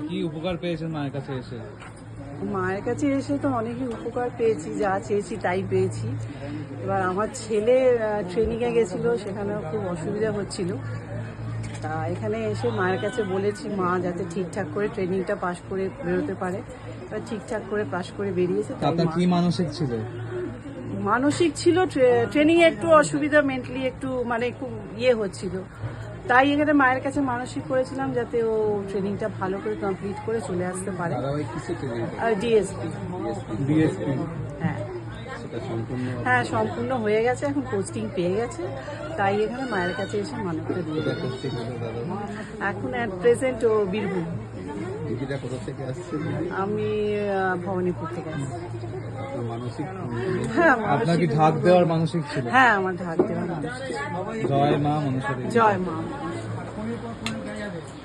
কি উপকার পেয়েছেন মায়ের কাছে এসে? মায়ের কাছে এসে তো অনেকই উপকার পেয়েছি, যা চেয়েছি তাই পেয়েছি। এবার আমার ছেলে ট্রেনিংয়ে গেছিলো, সেখানেও খুব অসুবিধা হচ্ছিল। তা এখানে এসে মায়ের কাছে বলেছি মা যাতে ঠিকঠাক করে ট্রেনিংটা পাশ করে বেরোতে পারে। এবার ঠিকঠাক করে পাশ করে বেরিয়েছে। আপনার কি মানসিক ছিল? মানসিক ছিল, ট্রেনিংয়ে একটু অসুবিধা, মেন্টালি একটু মানে খুব হচ্ছিল। তাই এখানে মায়ের কাছে মানসিক করেছিলাম যাতে ও ট্রেনিংটা ভালো করে কমপ্লিট করে চলে আসতে পারে। ডিএসপি। হ্যাঁ হ্যাঁ, সম্পূর্ণ হয়ে গেছে, এখন পোস্টিং পেয়ে গেছে। তাই এখানে মায়ের কাছে এসে মানবটা দিয়ে দেবে। এখন অ্যাট প্রেজেন্ট ও বীরভূম। আমি ভবানীপুর থেকে আসছি। হ্যাঁ, আপনার কি ঢাক দেওয়ার মানসিক ছিল? হ্যাঁ, আমার ঢাক দেওয়ার মানসিক। জয় মা মনসা দেবী। জয় মা।